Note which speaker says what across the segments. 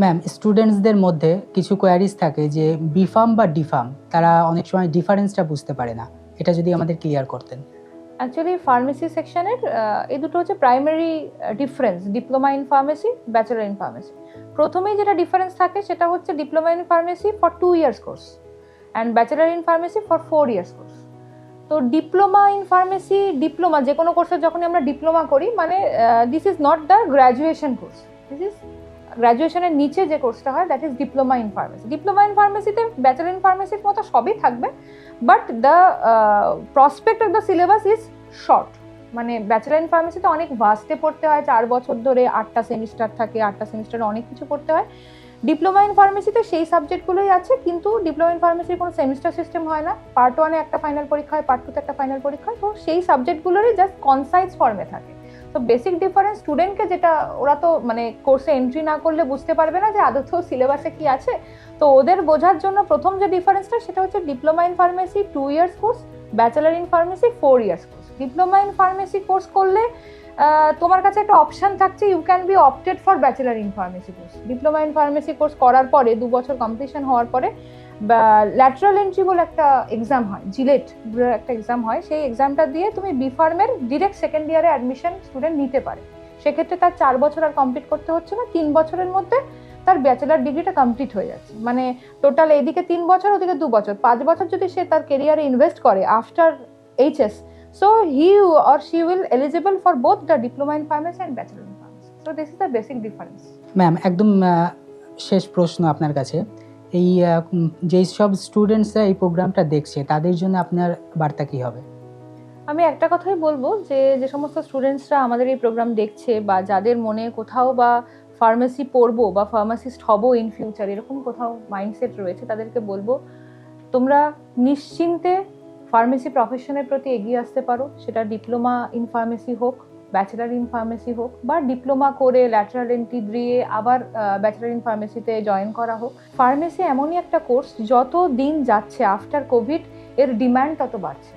Speaker 1: Ma'am, স্টুডেন্টসদের মধ্যে কিছু queries থাকে যে বিফার্ম বা ডিফার্ম, তারা অনেক সময় ডিফারেন্সটা বুঝতে পারে না। এটা যদি আমাদের ক্লিয়ার করতেন।
Speaker 2: অ্যাকচুয়ালি ফার্মেসি সেকশনের এই দুটো হচ্ছে primary difference, diploma in pharmacy, bachelor in pharmacy. প্রথমেই যেটা ডিফারেন্স থাকে সেটা হচ্ছে diploma in pharmacy for 2 years course and bachelor in pharmacy for 4 years course. তো ডিপ্লোমা ইন ফার্মেসি, ডিপ্লোমা যে কোনো কোর্সে যখন আমরা ডিপ্লোমা করি, মানে this is not the graduation course, this is গ্র্যাজুয়েশনের নিচে যে কোর্সটা হয়, that is diploma in pharmacy. Diploma in ফার্মেসিতে ব্যাচেলার ইন ফার্মেসির মতো সবই থাকবে, but the prospect of the syllabus is short. মানে ব্যাচেলার ইন ফার্মেসিতে অনেক ভাস্টে পড়তে হয়, 4 বছর ধরে 8টা সেমিস্টার থাকে, 8টা সেমিস্টারে অনেক কিছু পড়তে হয়। ডিপ্লোমা ইন ফার্মেসিতে সেই সাবজেক্টগুলোই আছে, কিন্তু ডিপ্লোমা ইন ফার্মেসির কোনো সেমিস্টার সিস্টেম হয় না। পার্ট 1-এ একটা ফাইনাল পরীক্ষা হয়, পার্ট 2-তে একটা ফাইনাল পরীক্ষা হয়, তো সেই সাবজেক্টগুলোরই জাস্ট কনসাইজ ফর্মে থাকে। তো বেসিক ডিফারেন্স স্টুডেন্টকে যেটা, ওরা তো মানে কোর্সে এন্ট্রি না করলে বুঝতে পারবে না যে আদৌ সিলেবাসে কি আছে। তো ওদের বোঝার জন্য প্রথম যে ডিফারেন্সটা সেটা হচ্ছে diploma in pharmacy 2 years course, bachelor in pharmacy 4 years course. Diploma in pharmacy course করলে তোমার কাছে একটা অপশন থাকছে, you can be opted for bachelor in pharmacy course. Diploma in pharmacy course করার পরে 2 বছর কমপ্লিশন হওয়ার পরে ল্যাটারাল এন্ট্রি বলে একটা এক্সাম হয়, জিলেট বলে একটা এক্সাম হয়, সেই এক্সামটা দিয়ে তুমি বি ফার্মের ডিরেক্ট সেকেন্ড ইয়ারে অ্যাডমিশন স্টুডেন্ট নিতে পারে। সেক্ষেত্রে তার 4 বছর আর কমপ্লিট করতে হচ্ছে না, 3 বছরের মধ্যে তার ব্যাচেলার ডিগ্রিটা কমপ্লিট হয়ে যাচ্ছে। মানে টোটাল এইদিকে 3 বছর, ওদিকে 2 বছর, 5 বছর যদি সে তার কেরিয়ারে ইনভেস্ট করে after HS, so he or she will eligible for both the diploma in pharmacy and bachelor in pharmacy. So this is the basic difference.
Speaker 1: Ma'am, একদম শেষ প্রশ্ন আপনার কাছে। এই যেই সব স্টুডেন্টসরা এই প্রোগ্রামটা দেখছে তাদের জন্য আপনার বার্তা কী হবে?
Speaker 2: আমি একটা কথাই বলবো যে যে সমস্ত স্টুডেন্টসরা আমাদের এই প্রোগ্রাম দেখছে বা যাদের মনে কোথাও বা ফার্মেসি পড়বো বা ফার্মাসিস্ট হবো ইন ফিউচার এরকম কোথাও মাইন্ডসেট রয়েছে, তাদেরকে বলবো তোমরা নিশ্চিন্তে ফার্মেসি প্রফেশনের প্রতি এগিয়ে আসতে পারো। সেটা ডিপ্লোমা ইন ফার্মেসি হোক, ব্যাচেলার ইন ফার্মেসি হোক, বা ডিপ্লোমা করে ল্যাটারাল এন্ট্রি দিয়ে আবার ব্যাচেলার ইন ফার্মেসিতে জয়েন করা হোক। ফার্মেসি এমনই একটা কোর্স, যত দিন যাচ্ছে আফটার কোভিড এর ডিম্যান্ড তত বাড়ছে।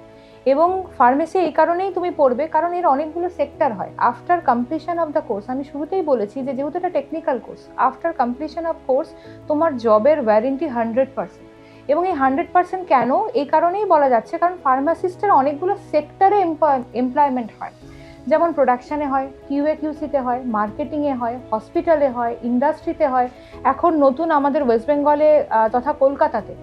Speaker 2: এবং ফার্মেসি এই কারণেই তুমি পড়বে কারণ এর অনেকগুলো সেক্টর হয়। After completion of the course, আমি শুরুতেই বলেছি যে যেহেতু এটা technical course, after completion of course তোমার জবের ওয়ারেন্টি 100%। এবং এই 100% কেন, এই কারণেই বলা যাচ্ছে কারণ ফার্মাসিস্টের অনেকগুলো সেক্টরে এমপ্লয়মেন্ট হয়। যেমন প্রোডাকশানে হয়, কিউএ কিউসিতে হয়, মার্কেটিংয়ে হয়, হসপিটালে হয়, ইন্ডাস্ট্রিতে হয়। এখন নতুন আমাদের ওয়েস্ট বেঙ্গলে তথা কলকাতাতে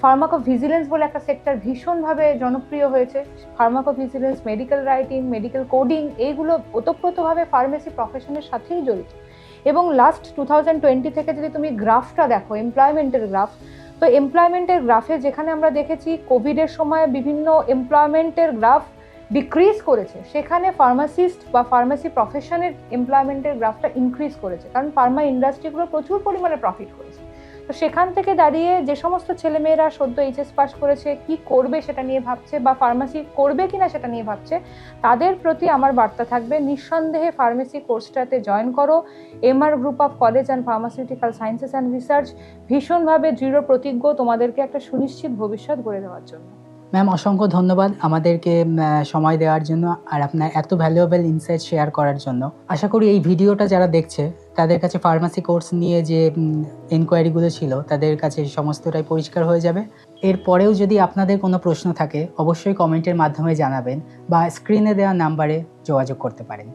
Speaker 2: ফার্মাকোভিজিলেন্স বলে একটা সেক্টর ভীষণভাবে জনপ্রিয় হয়েছে। ফার্মাকোভিজিলেন্স, মেডিকেল রাইটিং, মেডিকেল কোডিং, এইগুলো ওতপ্রোতভাবে ফার্মেসি প্রফেশনের সাথেই জড়িত। এবং লাস্ট 2020 থেকে যদি তুমি গ্রাফটা দেখো, এমপ্লয়মেন্টের গ্রাফ, তো এমপ্লয়মেন্টের গ্রাফে যেখানে আমরা দেখেছি কোভিডের সময় বিভিন্ন এমপ্লয়মেন্টের গ্রাফ ডিক্রিজ করেছে, সেখানে ফার্মাসিস্ট বা ফার্মেসি প্রফেশনের এমপ্লয়মেন্টের গ্রাফটা ইনক্রিজ করেছে, কারণ ফার্মা ইন্ডাস্ট্রিগুলো প্রচুর পরিমাণে প্রফিট করেছে। তো সেখান থেকে দাঁড়িয়ে যে সমস্ত ছেলেমেয়েরা সদ্য এইচএস পাস করেছে, কি করবে সেটা নিয়ে ভাবছে বা ফার্মাসি করবে কিনা সেটা নিয়ে ভাবছে, তাদের প্রতি আমার বার্তা থাকবে নিঃসন্দেহে ফার্মেসি কোর্সটাতে জয়েন করো। MR group of college and pharmaceutical sciences and research ভীষণভাবে দৃঢ় প্রতিজ্ঞ তোমাদেরকে একটা সুনিশ্চিত ভবিষ্যৎ গড়ে দেওয়ার জন্য।
Speaker 1: ম্যাম, অসংখ্য ধন্যবাদ আমাদেরকে সময় দেওয়ার জন্য আর আপনার এত ভ্যালুয়েবল ইনসাইট শেয়ার করার জন্য। আশা করি এই ভিডিওটা যারা দেখছে তাদের কাছে ফার্মাসি কোর্স নিয়ে যে এনকোয়ারিগুলো ছিল তাদের কাছে সমস্তটাই পরিষ্কার হয়ে যাবে। এরপরেও যদি আপনাদের কোনো প্রশ্ন থাকে অবশ্যই কমেন্টের মাধ্যমে জানাবেন বা স্ক্রিনে দেওয়া নাম্বারে যোগাযোগ করতে পারেন।